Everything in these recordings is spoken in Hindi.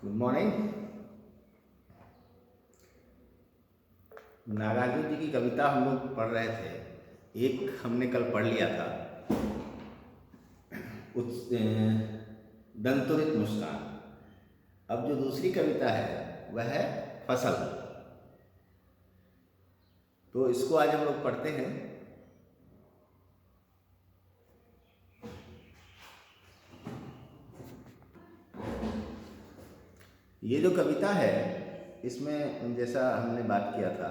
Good morning. नागार्जुन जी की कविता हम लोग पढ़ रहे थे। एक हमने कल पढ़ लिया था, दंतुरित मुस्कान। अब जो दूसरी कविता है वह है फसल। तो इसको आज हम लोग पढ़ते हैं। ये जो कविता है इसमें जैसा हमने बात किया था,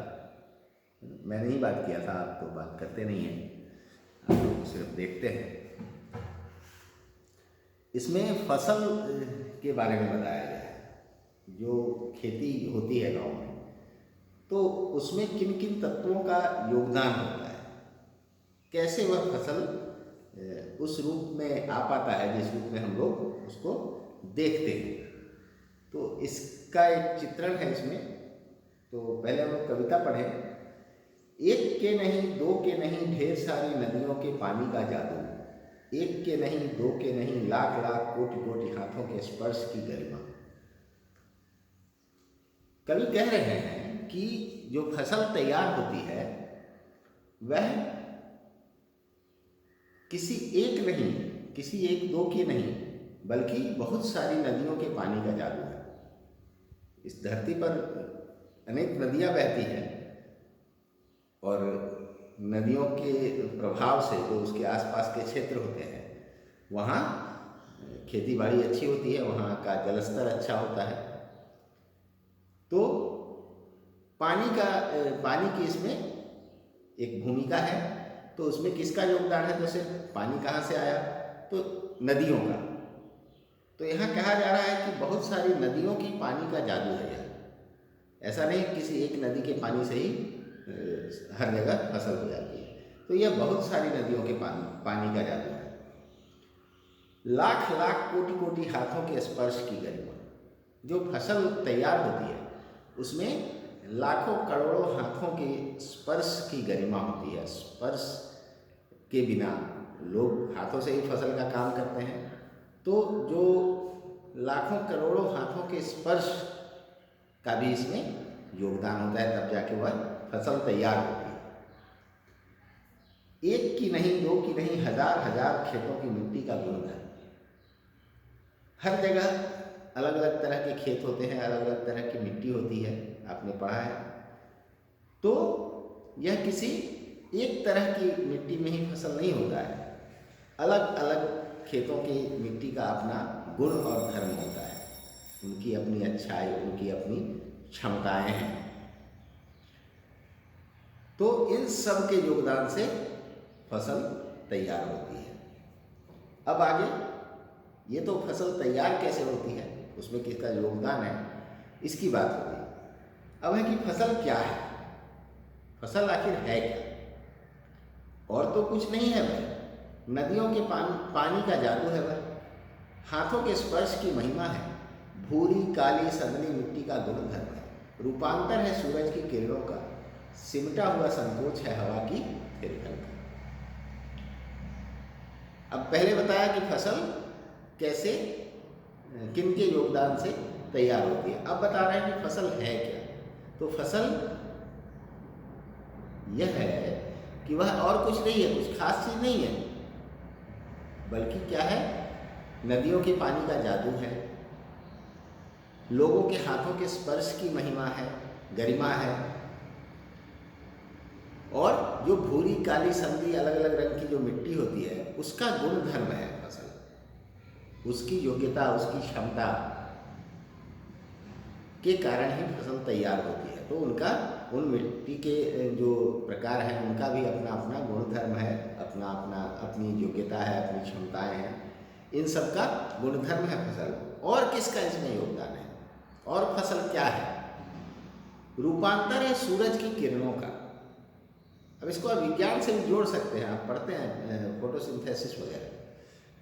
मैंने ही बात किया था, आप तो बात करते नहीं हैं, आप लोग सिर्फ देखते हैं। इसमें फसल के बारे में बताया गया है। जो खेती होती है गांव में, तो उसमें किन किन तत्वों का योगदान होता है, कैसे वह फसल उस रूप में आ पाता है जिस रूप में हम लोग उसको देखते हैं। तो इसका एक चित्रण है इसमें। तो पहले हम लोग कविता पढ़ें। एक के नहीं, दो के नहीं, ढेर सारी नदियों के पानी का जादू। एक के नहीं, दो के नहीं, लाख लाख कोटि कोटि हाथों के स्पर्श की गरिमा। कवि कह रहे हैं कि जो फसल तैयार होती है वह किसी एक नहीं, किसी एक दो की नहीं, बल्कि बहुत सारी नदियों के पानी का जादू है। इस धरती पर अनेक नदियां बहती हैं और नदियों के प्रभाव से जो उसके आसपास के क्षेत्र होते हैं वहाँ खेती बाड़ी अच्छी होती है, वहाँ का जलस्तर अच्छा होता है। तो पानी की इसमें एक भूमिका है। तो उसमें किसका योगदान है? तो सिर्फ पानी कहाँ से आया? तो नदियों का। तो यहाँ कहा जा रहा है कि बहुत सारी नदियों की पानी का जादू है यह। ऐसा नहीं किसी एक नदी के पानी से ही हर जगह फसल हो जाती है। तो यह बहुत सारी नदियों के पानी का जादू है। लाख लाख कोटि कोटि हाथों के स्पर्श की गरिमा। जो फसल तैयार होती है उसमें लाखों करोड़ों हाथों के स्पर्श की गरिमा होती है। स्पर्श के बिना, लोग हाथों से ही फसल का काम करते हैं, तो जो लाखों करोड़ों हाथों के स्पर्श का भी इसमें योगदान होता है, तब जाके वह फसल तैयार होती है। एक की नहीं, दो की नहीं, हजार हजार खेतों की मिट्टी का गुण है। हर जगह अलग अलग तरह के खेत होते हैं, अलग अलग तरह की मिट्टी होती है, आपने पढ़ा है। तो यह किसी एक तरह की मिट्टी में ही फसल नहीं होता है। अलग अलग खेतों की मिट्टी का अपना गुण और धर्म होता है, उनकी अपनी अच्छाई, उनकी अपनी क्षमताएं हैं। तो इन सब के योगदान से फसल तैयार होती है। अब आगे, ये तो फसल तैयार कैसे होती है, उसमें किसका योगदान है, इसकी बात होगी। अब है कि फसल क्या है, फसल आखिर है क्या? और तो कुछ नहीं है वह, नदियों के पानी का जादू है वह, हाथों के स्पर्श की महिमा है, भूरी काली संदली मिट्टी का गुणधर्म है, रूपांतर है सूरज की किरणों का, सिमटा हुआ संकोच है हवा की थिरकन का। अब पहले बताया कि फसल कैसे, किन के योगदान से तैयार होती है। अब बता रहे हैं कि फसल है क्या। तो फसल यह है कि वह और कुछ नहीं है, कुछ खास चीज नहीं है, बल्कि क्या है? नदियों के पानी का जादू है, लोगों के हाथों के स्पर्श की महिमा है, गरिमा है, और जो भूरी काली संदली अलग अलग रंग की जो मिट्टी होती है उसका गुण धर्म है फसल। उसकी योग्यता, उसकी क्षमता के कारण ही फसल तैयार होती है। तो उनका, उन मिट्टी के जो प्रकार हैं उनका भी अपना अपना गुण धर्म है, अपना अपना अपनी योग्यता है, अपनी क्षमताएं हैं। इन सब का गुणधर्म है फसल। और किसका इसमें योगदान है? और फसल क्या है? रूपांतर है सूरज की किरणों का। अब इसको आप विज्ञान से भी जोड़ सकते हैं, आप पढ़ते हैं फोटोसिंथेसिस वगैरह।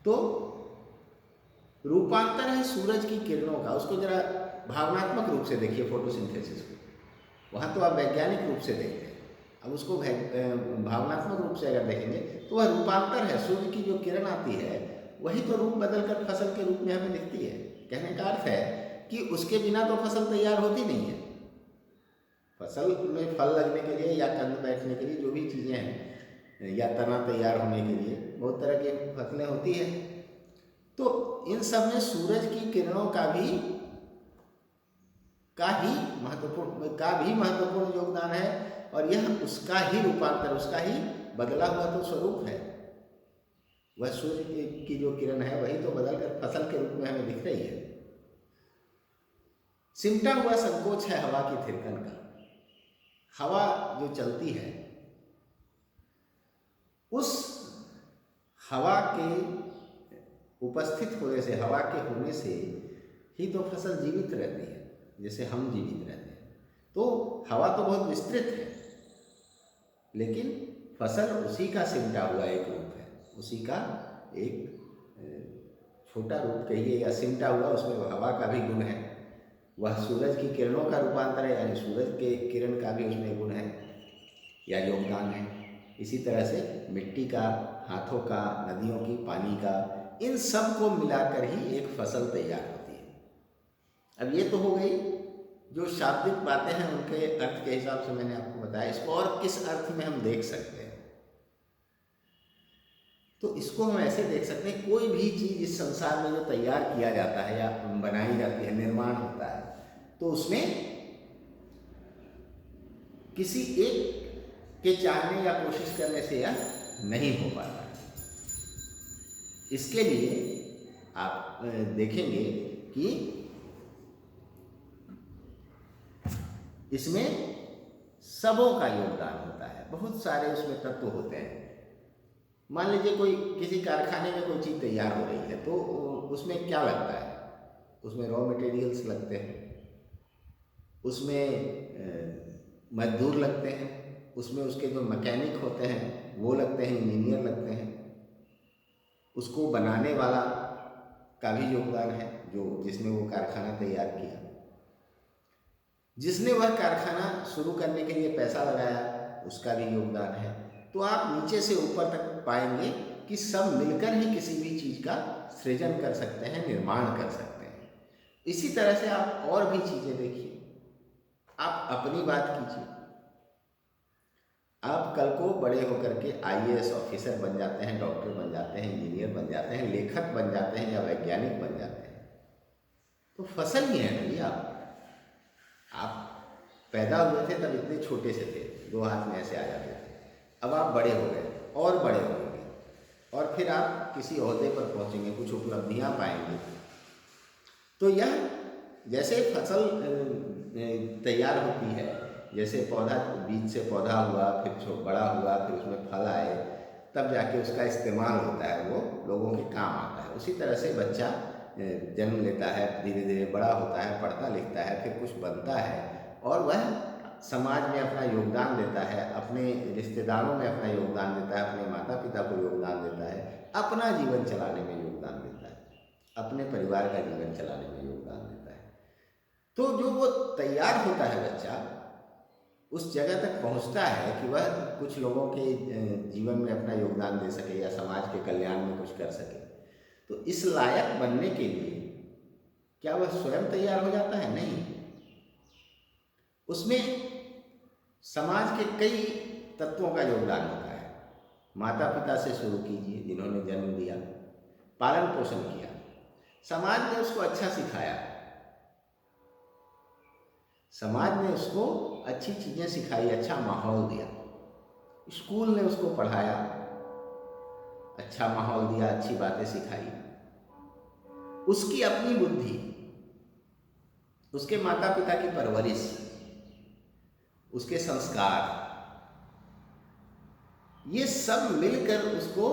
तो रूपांतर है सूरज की किरणों का, उसको जरा भावनात्मक रूप से देखिए फोटोसिंथेसिस को। वहाँ तो आप वैज्ञानिक रूप से देखते हैं, अब उसको भावनात्मक रूप से अगर देखेंगे तो वह रूपांतर है। सूर्य की जो किरण आती है वही तो रूप बदलकर फसल के रूप में हमें दिखती है। कहने का अर्थ है कि उसके बिना तो फसल तैयार होती नहीं है। फसल में फल लगने के लिए या कंद बैठने के लिए जो भी चीज़ें हैं या तना तैयार होने के लिए बहुत तरह की फसलें होती हैं। तो इन सब में सूरज की किरणों का भी महत्वपूर्ण योगदान है, और यह उसका ही रूपांतर, उसका ही बदला हुआ तो स्वरूप है। वह सूर्य की जो किरण है वही तो बदलकर फसल के रूप में हमें दिख रही है। सिमटा हुआ संकोच है हवा की थिरकन का। हवा जो चलती है, उस हवा के उपस्थित होने से, हवा के होने से ही तो फसल जीवित रहती है, जैसे हम जीवित रहते हैं। तो हवा तो बहुत विस्तृत है, लेकिन फसल उसी का सिमटा हुआ एक रूप है, उसी का एक छोटा रूप कहिए या सिमटा हुआ, उसमें हवा का भी गुण है। वह सूरज की किरणों का रूपांतर है, यानी सूरज के किरण का भी उसमें गुण है या योगदान है। इसी तरह से मिट्टी का, हाथों का, नदियों की, पानी का, इन सब को मिलाकर ही एक फसल तैयार होती है। अब ये तो हो गई जो शाब्दिक बातें हैं, उनके अर्थ के हिसाब से मैंने आपको बताया। इसको और किस अर्थ में हम देख सकते हैं? तो इसको हम ऐसे देख सकते हैं, कोई भी चीज़ इस संसार में जो तैयार किया जाता है या बनाई जाती है, निर्माण होता है, तो उसमें किसी एक के चाहने या कोशिश करने से यह नहीं हो पाता। इसके लिए आप देखेंगे कि इसमें सबों का योगदान होता है, बहुत सारे उसमें तत्व होते हैं। मान लीजिए कोई किसी कारखाने में कोई चीज़ तैयार हो रही है, तो उसमें क्या लगता है? उसमें रॉ मटेरियल्स लगते हैं, उसमें मजदूर लगते हैं, उसमें उसके जो मैकेनिक होते हैं वो लगते हैं, इंजीनियर लगते हैं, उसको बनाने वाला का भी योगदान है, जिसने वो कारखाना तैयार किया, जिसने वह कारखाना शुरू करने के लिए पैसा लगाया, उसका भी योगदान है। तो आप नीचे से ऊपर तक पाएंगे कि सब मिलकर ही किसी भी चीज़ का सृजन कर सकते हैं, निर्माण कर सकते हैं। इसी तरह से आप और भी चीज़ें देखिए। आप अपनी बात कीजिए, आप कल को बड़े होकर के IAS ऑफिसर बन जाते हैं, डॉक्टर बन जाते हैं, इंजीनियर बन जाते हैं, लेखक बन जाते हैं या वैज्ञानिक बन जाते हैं, तो फसल ही है ना ये। आप पैदा हुए थे तब इतने छोटे से थे, 2 हाथ में ऐसे आ जाते थे। अब आप बड़े हो गए और बड़े होंगे, और फिर आप किसी ओहदे पर पहुंचेंगे, कुछ उपलब्धियां पाएंगे। तो यह जैसे फसल तैयार होती है, जैसे पौधा, बीज से पौधा हुआ, फिर बड़ा हुआ, फिर उसमें फल आए, तब जाके उसका इस्तेमाल होता है, वो लोगों के काम आता है। उसी तरह से बच्चा जन्म लेता है, धीरे धीरे बड़ा होता है, पढ़ता लिखता है, फिर कुछ बनता है, और वह समाज में अपना योगदान देता है, अपने रिश्तेदारों में अपना योगदान देता है, अपने माता पिता को योगदान देता है, अपना जीवन चलाने में योगदान देता है, अपने परिवार का जीवन चलाने में योगदान देता है। तो जो वो तैयार होता है बच्चा, उस जगह तक पहुंचता है कि वह कुछ लोगों के जीवन में अपना योगदान दे सके या समाज के कल्याण में कुछ कर सके। तो इस लायक बनने के लिए क्या वह स्वयं तैयार हो जाता है? नहीं, उसमें समाज के कई तत्वों का योगदान होता है। माता पिता से शुरू कीजिए, जिन्होंने जन्म दिया, पालन पोषण किया, समाज ने उसको अच्छा सिखाया, समाज ने उसको अच्छी चीज़ें सिखाई, अच्छा माहौल दिया, स्कूल ने उसको पढ़ाया, अच्छा माहौल दिया, अच्छी बातें सिखाई। उसकी अपनी बुद्धि, उसके माता पिता की परवरिश, उसके संस्कार, ये सब मिलकर उसको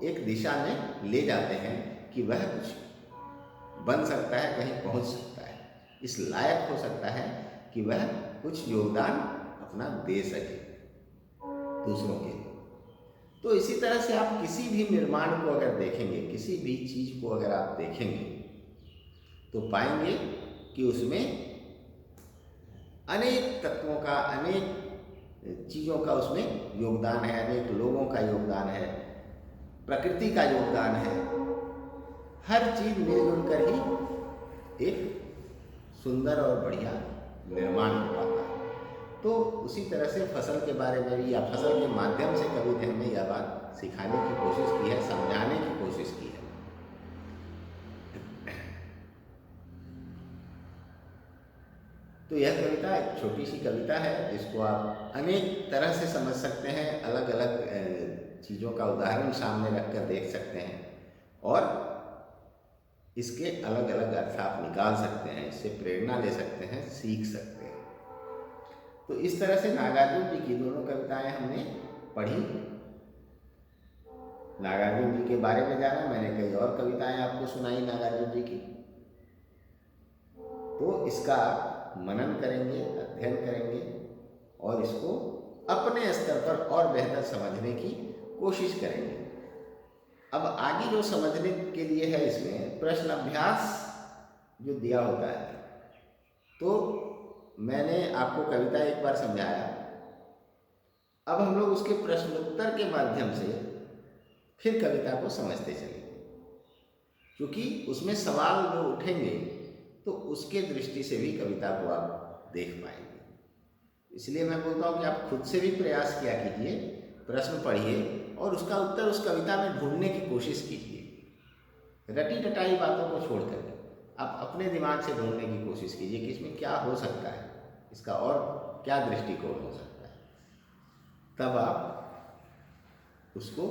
एक दिशा में ले जाते हैं कि वह कुछ बन सकता है, कहीं पहुंच सकता है, इस लायक हो सकता है कि वह कुछ योगदान अपना दे सके दूसरों के। तो इसी तरह से आप किसी भी निर्माण को अगर देखेंगे, किसी भी चीज़ को अगर आप देखेंगे, तो पाएंगे कि उसमें अनेक तत्वों का, अनेक चीज़ों का उसमें योगदान है, अनेक लोगों का योगदान है, प्रकृति का योगदान है। हर चीज़ मिलजुल कर ही एक सुंदर और बढ़िया निर्माण हो पाता है। तो उसी तरह से फसल के बारे में भी या फसल के माध्यम से कवि ने हमें यह बात सिखाने की कोशिश की है, समझाने की कोशिश की है। तो यह कविता एक छोटी सी कविता है जिसको आप अनेक तरह से समझ सकते हैं, अलग अलग चीज़ों का उदाहरण सामने रखकर देख सकते हैं और इसके अलग अलग अर्थ आप निकाल सकते हैं, इससे प्रेरणा ले सकते हैं, सीख सकते हैं। तो इस तरह से नागार्जुन जी की दोनों कविताएं हमने पढ़ी। नागार्जुन जी के बारे में जाना, मैंने कई और कविताएं आपको सुनाई नागार्जुन जी की। तो इसका मनन करेंगे, अध्ययन करेंगे और इसको अपने स्तर पर और बेहतर समझने की कोशिश करेंगे। अब आगे जो समझने के लिए है, इसमें प्रश्न अभ्यास जो दिया होता है, तो मैंने आपको कविता एक बार समझाया, अब हम लोग उसके प्रश्नोत्तर के माध्यम से फिर कविता को समझते चलेंगे, क्योंकि उसमें सवाल जो उठेंगे तो उसके दृष्टि से भी कविता को आप देख पाएंगे। इसलिए मैं बोलता हूँ कि आप खुद से भी प्रयास किया कीजिए, प्रश्न पढ़िए और उसका उत्तर उस कविता में ढूंढने की कोशिश कीजिए। रटी रटाई बातों को छोड़कर आप अपने दिमाग से ढूंढने की कोशिश कीजिए कि इसमें क्या हो सकता है, इसका और क्या दृष्टिकोण हो सकता है। तब आप उसको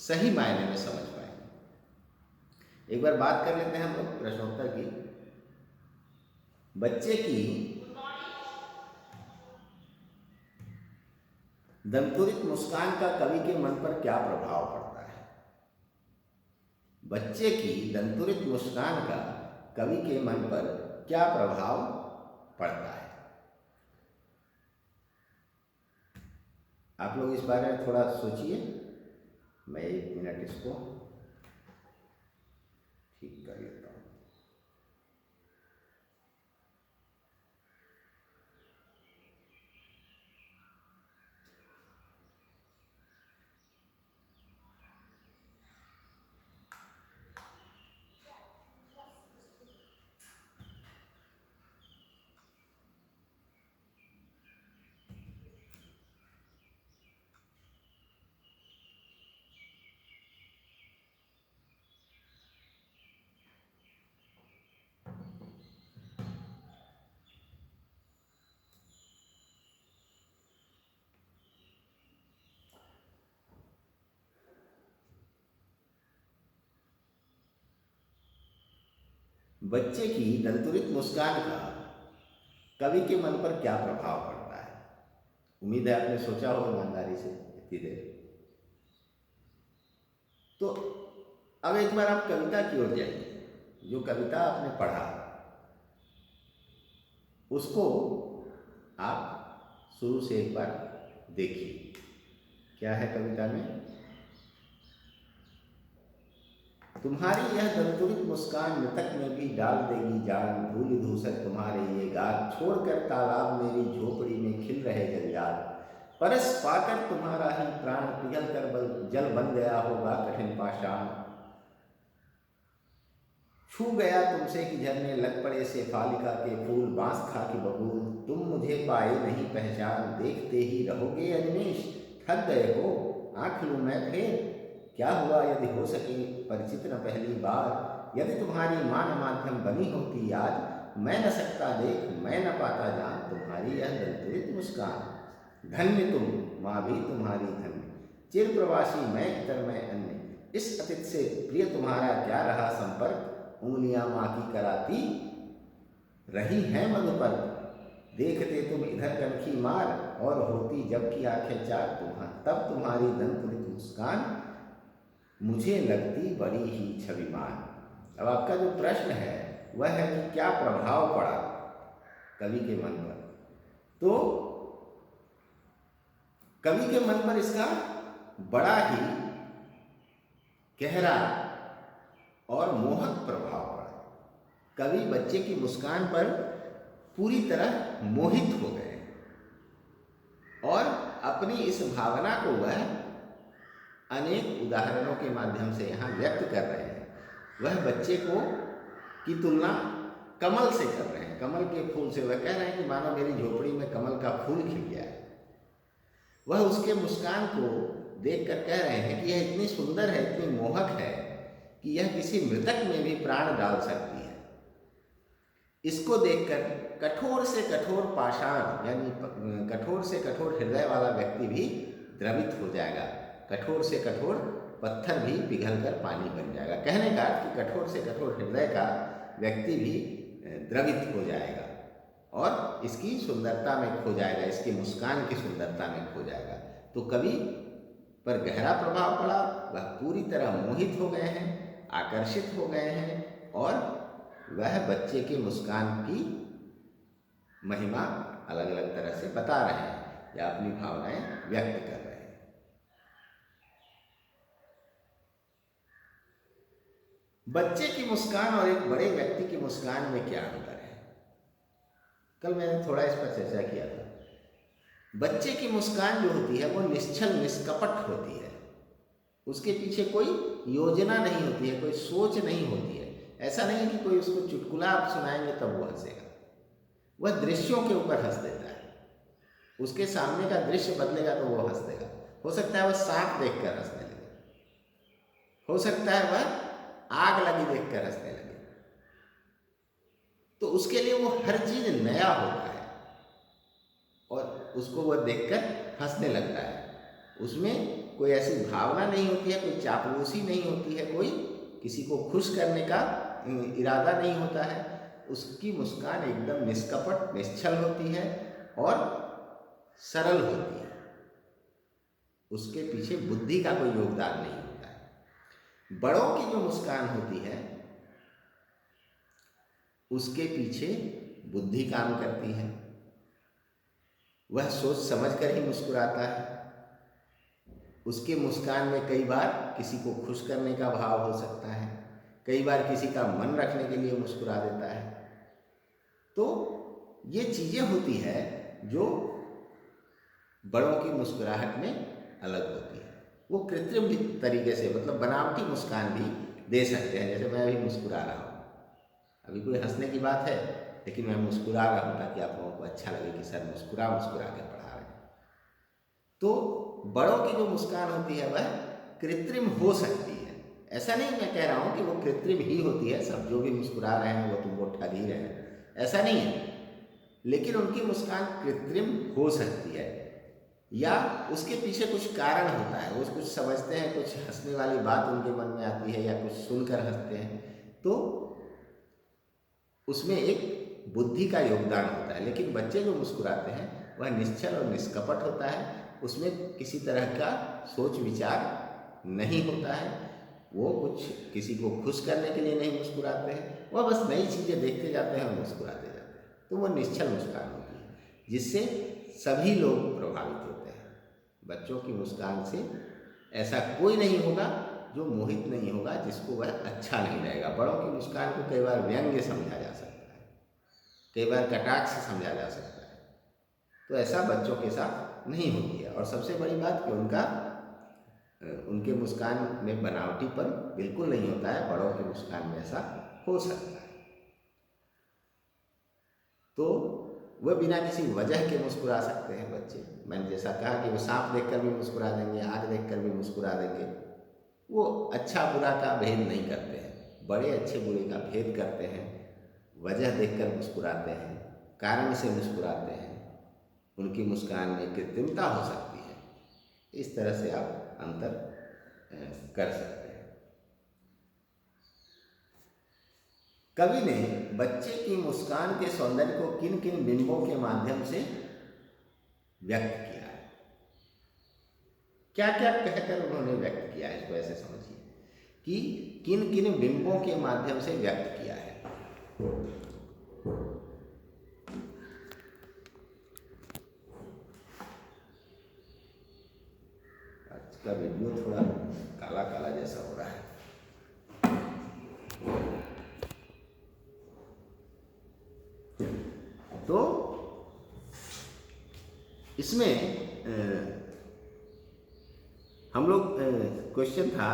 सही मायने में समझ पाएंगे। एक बार बात कर लेते हैं हम लोग प्रश्नोत्तर की। बच्चे की दंतुरित मुस्कान का कवि के मन पर क्या प्रभाव पड़ता है? बच्चे की दंतुरित मुस्कान का कवि के मन पर क्या प्रभाव पड़ता है? आप लोग इस बारे में थोड़ा सोचिए। मैं 1 मिनट इसको ठीक कर लेता हूँ। बच्चे की दंतुरित मुस्कान का कवि के मन पर क्या प्रभाव पड़ता है? उम्मीद है आपने सोचा हो ईमानदारी से इतनी देर। तो अब एक बार आप कविता की ओर जाइए। जो कविता आपने पढ़ा उसको आप शुरू से एक बार देखिए। क्या है कविता में? तुम्हारी यह दंतुरित मुस्कान मृतक में भी डाल देगी जान, धूल धूसर तुम्हारे ये गाल, छोड़कर तालाब मेरी झोपड़ी में खिल रहे जंजाल, परस पाकर तुम्हारा ही प्राण पिघल कर जल बन गया होगा कठिन पाषाण, छू गया तुमसे कि झरने लग पड़े से फालिका के फूल, बांस खा के बबूल तुम मुझे पाए नहीं पहचान, देखते ही रहोगे अनिमेष, थक गए हो आंख लूं मैं फिर, क्या हुआ यदि हो सके परिचित न पहली बार, यदि तुम्हारी माँ न माध्यम बनी होती आज, मैं न सकता देख मैं न पाता जान तुम्हारी यह दंतुरित मुस्कान, धन्य तुम माँ भी तुम्हारी धन्य, चिर प्रवासी मैं इतर मैं अन्य, इस अतीत से प्रिय तुम्हारा क्या रहा संपर्क, उंगलियां माँ की कराती रही हैं मधुपर, देखते तुम इधर कनखी मार और होती जबकि आंखें चार, तब तुम्हारी दंतुरित मुस्कान मुझे लगती बड़ी ही छविमान। अब आपका जो प्रश्न है वह है कि क्या प्रभाव पड़ा कवि के मन पर? तो कवि के मन पर इसका बड़ा ही गहरा और मोहक प्रभाव पड़ा। कवि बच्चे की मुस्कान पर पूरी तरह मोहित हो गए और अपनी इस भावना को वह अनेक उदाहरणों के माध्यम से यहाँ व्यक्त कर रहे हैं। वह बच्चे को की तुलना कमल से कर रहे हैं। कमल के फूल से, वह कह रहे हैं कि मानो मेरी झोपड़ी में कमल का फूल खिल गया है। वह उसके मुस्कान को देखकर कह रहे हैं कि यह इतनी सुंदर है, इतनी मोहक है कि यह किसी मृतक में भी प्राण डाल सकती है। इसको देखकर कठोर से कठोर पाषाण यानी कठोर से कठोर हृदय वाला व्यक्ति भी द्रवित हो जाएगा, कठोर से कठोर पत्थर भी पिघलकर पानी बन जाएगा। कहने का कि कठोर से कठोर हृदय का व्यक्ति भी द्रवित हो जाएगा और इसकी सुंदरता में खो जाएगा, इसकी मुस्कान की सुंदरता में खो जाएगा। तो कवि पर गहरा प्रभाव पड़ा, वह पूरी तरह मोहित हो गए हैं, आकर्षित हो गए हैं और वह बच्चे की मुस्कान की महिमा अलग अलग तरह से बता रहे हैं या अपनी भावनाएं व्यक्त कर रहे हैं। बच्चे की मुस्कान और एक बड़े व्यक्ति की मुस्कान में क्या अंतर है? कल मैंने थोड़ा इस पर चर्चा किया था। बच्चे की मुस्कान जो होती है वो निश्चल निष्कपट होती है, उसके पीछे कोई योजना नहीं होती है, कोई सोच नहीं होती है। ऐसा नहीं है कि कोई उसको चुटकुला आप सुनाएंगे तब वो हंसेगा, वह दृश्यों के ऊपर हंस देता है। उसके सामने का दृश्य बदलेगा तो वो हंस देगा। हो सकता है वह सांप देखकर हंसने लगे, हो सकता है वह आग लगी देखकर हंसने लगे। तो उसके लिए वो हर चीज नया होता है और उसको वह देखकर हंसने लगता है। उसमें कोई ऐसी भावना नहीं होती है, कोई चापलूसी नहीं होती है, कोई किसी को खुश करने का इरादा नहीं होता है। उसकी मुस्कान एकदम निष्कपट निश्चल होती है और सरल होती है, उसके पीछे बुद्धि का कोई योगदान नहीं होता है। बड़ों की जो मुस्कान होती है उसके पीछे बुद्धि काम करती है, वह सोच समझ कर ही मुस्कुराता है। उसके मुस्कान में कई बार किसी को खुश करने का भाव हो सकता है, कई बार किसी का मन रखने के लिए मुस्कुरा देता है। तो ये चीज़ें होती है जो बड़ों की मुस्कुराहट में अलग होती है। वो कृत्रिम तरीके से मतलब बनावटी मुस्कान भी दे सकते हैं। जैसे मैं अभी मुस्कुरा रहा हूँ, अभी कोई हंसने की बात है लेकिन मैं मुस्कुरा रहा हूँ ताकि आप लोगों को अच्छा लगे कि सर मुस्कुरा मुस्कुरा के पढ़ा रहे हैं। तो बड़ों की जो मुस्कान होती है वह कृत्रिम हो सकती है। ऐसा नहीं मैं कह रहा हूँ कि वो कृत्रिम ही होती है, सब जो भी मुस्कुरा रहे हैं वो तुमको ठग ही रहे हैं, ऐसा नहीं है। लेकिन उनकी मुस्कान कृत्रिम हो सकती है या उसके पीछे कुछ कारण होता है, वो कुछ समझते हैं, कुछ हंसने वाली बात उनके मन में आती है या कुछ सुनकर हंसते हैं, तो उसमें एक बुद्धि का योगदान होता है। लेकिन बच्चे जो मुस्कुराते हैं वह निश्चल और निष्कपट होता है, उसमें किसी तरह का सोच विचार नहीं होता है। वो कुछ किसी को खुश करने के लिए नहीं मुस्कुराते हैं, वह बस नई चीज़ें देखते जाते हैं और मुस्कुराते जाते हैं। तो वो निश्चल मुस्कान होती है जिससे सभी लोग प्रभावित होते हैं। बच्चों की मुस्कान से ऐसा कोई नहीं होगा जो मोहित नहीं होगा, जिसको वह अच्छा नहीं लगेगा। बड़ों की मुस्कान को कई बार व्यंग्य समझा जा सकता है, कई बार कटाक्ष से समझा जा सकता है, तो ऐसा बच्चों के साथ नहीं होती है। और सबसे बड़ी बात कि उनके मुस्कान में बनावटीपन बिल्कुल नहीं होता है, बड़ों के मुस्कान में ऐसा हो सकता है। तो वह बिना किसी वजह के मुस्कुरा सकते हैं बच्चे। मैंने जैसा कहा कि वो सांप देखकर भी मुस्कुरा देंगे, आग देखकर भी मुस्कुरा देंगे। वो अच्छा बुरा का भेद नहीं करते हैं, बड़े अच्छे बुरे का भेद करते हैं, वजह देखकर मुस्कुराते हैं, कारण से मुस्कुराते हैं। उनकी मुस्कान में कृत्रिमता हो सकती है, इस तरह से आप अंतर कर सकते हैं। कवि ने बच्चे की मुस्कान के सौंदर्य को किन किन बिंबों के माध्यम से व्यक्त किया है, क्या क्या कहकर उन्होंने व्यक्त किया है, इसको ऐसे समझिए कि किन किन बिंबों के माध्यम से व्यक्त किया है। आज का वीडियो थोड़ा काला काला जैसा हो रहा है। तो इसमें हम लोग क्वेश्चन था,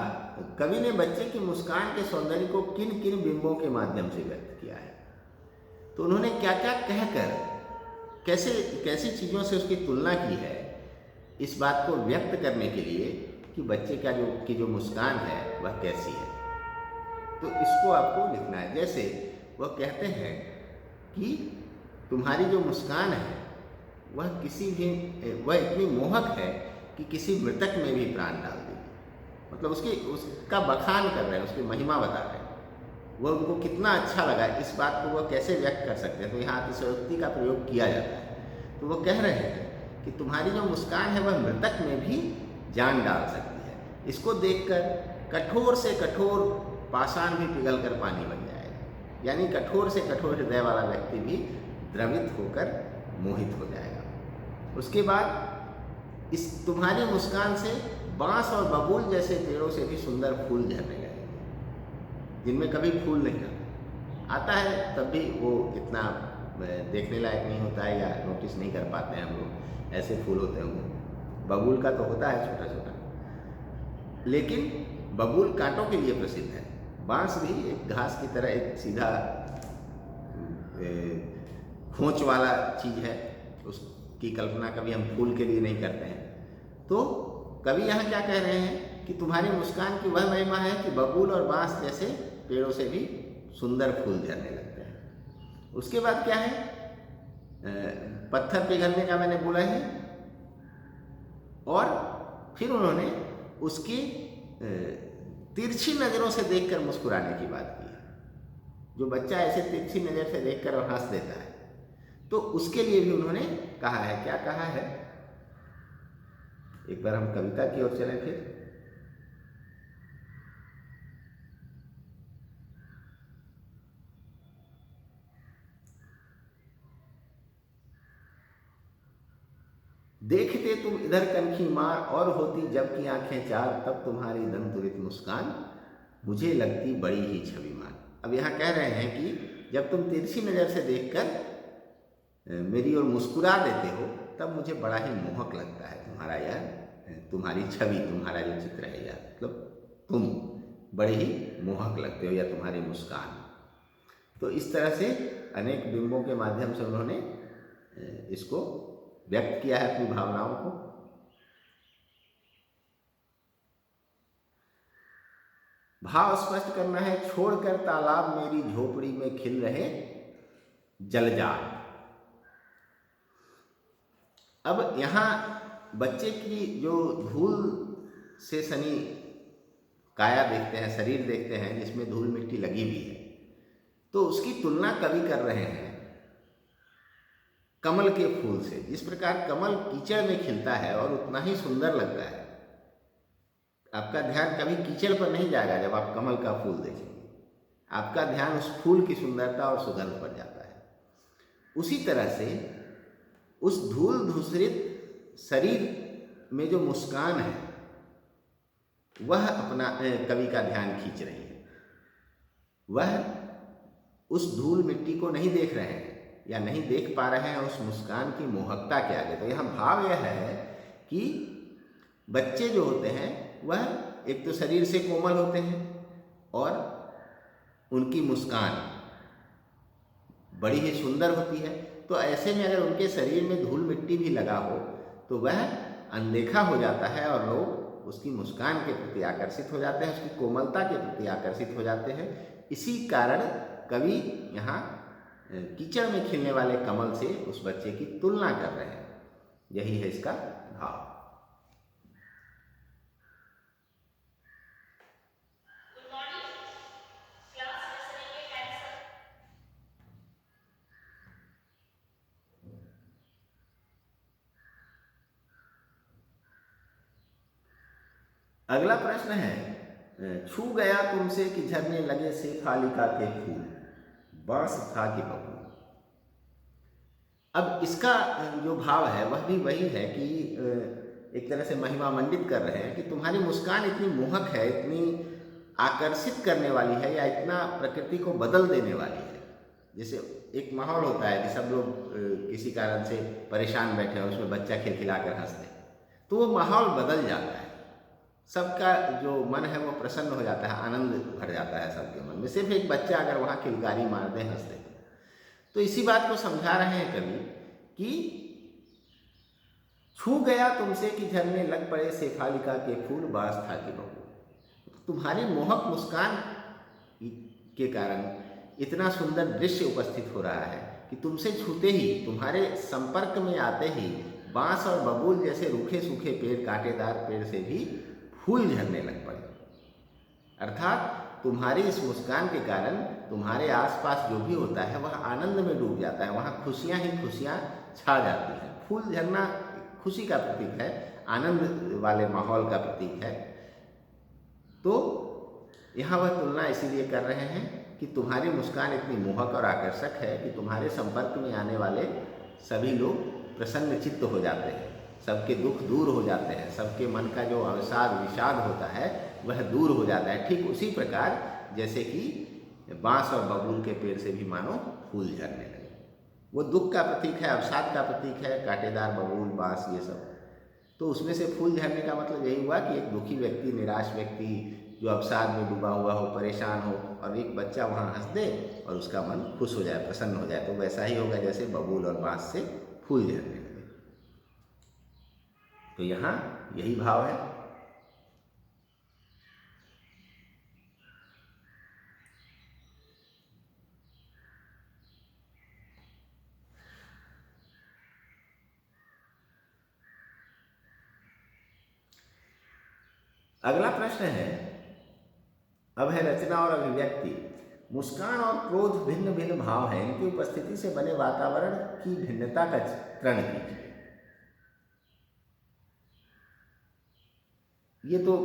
कवि ने बच्चे की मुस्कान के सौंदर्य को किन किन बिंबों के माध्यम से व्यक्त किया है। तो उन्होंने क्या क्या कहकर कैसे कैसी चीज़ों से उसकी तुलना की है, इस बात को व्यक्त करने के लिए कि बच्चे का जो मुस्कान है वह कैसी है। तो इसको आपको लिखना है। जैसे वह कहते हैं कि तुम्हारी जो मुस्कान है वह इतनी मोहक है कि किसी मृतक में भी प्राण डाल देगी। मतलब उसका बखान कर रहे हैं, उसकी महिमा बता रहे हैं, वह उनको कितना अच्छा लगा, इस बात को वह कैसे व्यक्त कर सकते हैं। तो यहाँ अतिशयोक्ति का प्रयोग किया जाता है। तो वो कह रहे हैं कि तुम्हारी जो मुस्कान है वह मृतक में भी जान डाल सकती है। इसको देखकर कठोर से कठोर पाषाण भी पिघल कर पानी बन जाएगा, यानी कठोर से कठोर हृदय वाला व्यक्ति भी द्रवित होकर मोहित हो जाएगा। उसके बाद इस तुम्हारी मुस्कान से बांस और बबूल जैसे पेड़ों से भी सुंदर फूल झरने लगेंगे, जिनमें कभी फूल नहीं आता है, तब भी वो इतना देखने लायक नहीं होता है या नोटिस नहीं कर पाते हैं हम लोग, ऐसे फूल होते होंगे। बबूल का तो होता है छोटा छोटा, लेकिन बबूल कांटों के लिए प्रसिद्ध है। बांस भी एक घास की तरह एक सीधा खोंच वाला चीज़ है, उसकी कल्पना कभी हम फूल के लिए नहीं करते हैं। तो कवि यहाँ क्या कह रहे हैं कि तुम्हारी मुस्कान की वह महिमा है कि बबूल और बांस जैसे पेड़ों से भी सुंदर फूल झरने लगते हैं। उसके बाद क्या है, पत्थर पिघलने का मैंने बोला है, और फिर उन्होंने उसकी तिरछी नज़रों से देखकर मुस्कुराने की बात की है। जो बच्चा ऐसे तिरछी नज़र से देखकर और हंस देता है, तो उसके लिए भी उन्होंने कहा है। क्या कहा है, एक बार हम कविता की ओर चलें फिर। देखते तुम इधर कनखी मार और होती जब की आंखें चार, तब तुम्हारी दंतुरित मुस्कान मुझे लगती बड़ी ही छविमान। अब यहाँ कह रहे हैं कि जब तुम तिरछी नज़र से देखकर मेरी ओर मुस्कुरा देते हो, तब मुझे बड़ा ही मोहक लगता है तुम्हारा यह तुम्हारी छवि, तुम्हारा जो चित्र है यार, मतलब तुम बड़े ही मोहक लगते हो या तुम्हारी मुस्कान। तो इस तरह से अनेक बिंबों के माध्यम से उन्होंने इसको व्यक्त किया है, अपनी भावनाओं को। भाव स्पष्ट करना है, छोड़कर तालाब मेरी झोपड़ी में खिल रहे जलजाल। अब यहाँ बच्चे की जो धूल से सनी काया देखते हैं, शरीर देखते हैं जिसमें धूल मिट्टी लगी हुई है, तो उसकी तुलना कवि कर रहे हैं कमल के फूल से। जिस प्रकार कमल कीचड़ में खिलता है और उतना ही सुंदर लगता है, आपका ध्यान कभी कीचड़ पर नहीं जाएगा जब आप कमल का फूल देखेंगे, आपका ध्यान उस फूल की सुंदरता और सुगंध पर जाता है। उसी तरह से उस धूल धूसरित शरीर में जो मुस्कान है वह अपना कवि का ध्यान खींच रही है। वह उस धूल मिट्टी को नहीं देख रहे हैं या नहीं देख पा रहे हैं उस मुस्कान की मोहकता के आगे। तो यहाँ भाव यह है कि बच्चे जो होते हैं वह एक तो शरीर से कोमल होते हैं और उनकी मुस्कान बड़ी ही सुंदर होती है। तो ऐसे में अगर उनके शरीर में धूल मिट्टी भी लगा हो तो वह अनदेखा हो जाता है और लोग उसकी मुस्कान के प्रति आकर्षित हो जाते हैं, उसकी कोमलता के प्रति आकर्षित हो जाते हैं। इसी कारण कवि यहाँ कीचड़ में खिलने वाले कमल से उस बच्चे की तुलना कर रहे हैं। यही है इसका भाव। अगला प्रश्न है, छू गया तुमसे कि झरने लगे से फालिका के फूल, बांस था कि बबूल। अब इसका जो भाव है वह भी वही है कि एक तरह से महिमा मंडित कर रहे हैं कि तुम्हारी मुस्कान इतनी मोहक है, इतनी आकर्षित करने वाली है या इतना प्रकृति को बदल देने वाली है। जैसे एक माहौल होता है कि सब लोग किसी कारण से परेशान बैठे हैं, उसमें बच्चा खिलखिलाकर हंसते हैं, तो वो माहौल बदल जाता है, सबका जो मन है वो प्रसन्न हो जाता है, आनंद भर जाता है सबके मन में। सिर्फ एक बच्चा अगर वहाँ किलकारी मार दे, हंस दे, तो इसी बात को समझा रहे हैं कवि कि छू गया तुमसे कि झरने लग पड़े शेफालिका के फूल, बास था कि बबूल। तुम्हारी मोहक मुस्कान के कारण इतना सुंदर दृश्य उपस्थित हो रहा है कि तुमसे छूते ही, तुम्हारे संपर्क में आते ही बांस और बबूल जैसे रूखे सूखे पेड़, कांटेदार पेड़ से भी फूल झरने लग पड़े। अर्थात तुम्हारी इस मुस्कान के कारण तुम्हारे आसपास जो भी होता है वह आनंद में डूब जाता है, वहाँ खुशियाँ ही खुशियाँ छा जाती हैं। फूल झरना खुशी का प्रतीक है, आनंद वाले माहौल का प्रतीक है। तो यहाँ वह तुलना इसीलिए कर रहे हैं कि तुम्हारी मुस्कान इतनी मोहक और आकर्षक है कि तुम्हारे संपर्क में आने वाले सभी लोग प्रसन्न चित्त हो जाते हैं, सबके दुख दूर हो जाते हैं, सबके मन का जो अवसाद विषाद होता है वह दूर हो जाता है। ठीक उसी प्रकार जैसे कि बांस और बबूल के पेड़ से भी मानो फूल झरने लगे। वो दुख का प्रतीक है, अवसाद का प्रतीक है, कांटेदार बबूल, बांस, ये सब। तो उसमें से फूल झरने का मतलब यही हुआ कि एक दुखी व्यक्ति, निराश व्यक्ति जो अवसाद में डूबा हुआ हो, परेशान हो, और एक बच्चा वहाँ हंस दे और उसका मन खुश हो जाए, प्रसन्न हो जाए। तो वैसा ही होगा जैसे बबूल और बांस से फूल झरने लगे। तो यहाँ यही भाव है। अगला प्रश्न है, अब है रचना और अभिव्यक्ति। मुस्कान और क्रोध भिन्न भिन्न भाव हैं, इनकी उपस्थिति से बने वातावरण की भिन्नता का चित्रण कीजिए। ये तो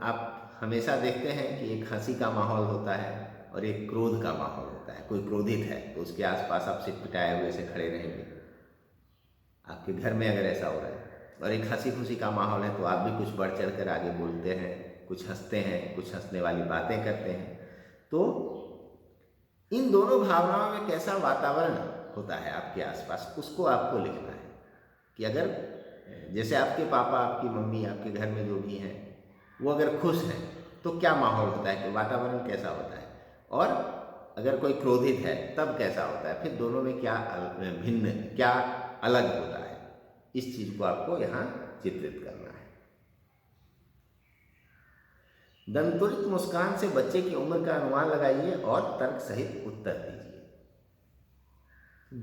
आप हमेशा देखते हैं कि एक हंसी का माहौल होता है और एक क्रोध का माहौल होता है। कोई क्रोधित है तो उसके आसपास आप सिटपिटाए हुए से खड़े रहेंगे। आपके घर में अगर ऐसा हो रहा है, और एक हंसी खुशी का माहौल है तो आप भी कुछ बढ़ चढ़ कर आगे बोलते हैं, कुछ हंसते हैं, कुछ हंसने वाली बातें करते हैं। तो इन दोनों भावनाओं में कैसा वातावरण होता है आपके आसपास, उसको आपको लिखना है कि अगर जैसे आपके पापा, आपकी मम्मी, आपके घर में जो भी हैं वो अगर खुश हैं तो क्या माहौल होता है, कि वातावरण कैसा होता है, और अगर कोई क्रोधित है तब कैसा होता है, फिर दोनों में क्या भिन्न, क्या अलग होता है, इस चीज को आपको यहाँ चित्रित करना है। दंतुरित मुस्कान से बच्चे की उम्र का अनुमान लगाइए और तर्क सहित उत्तर दीजिए।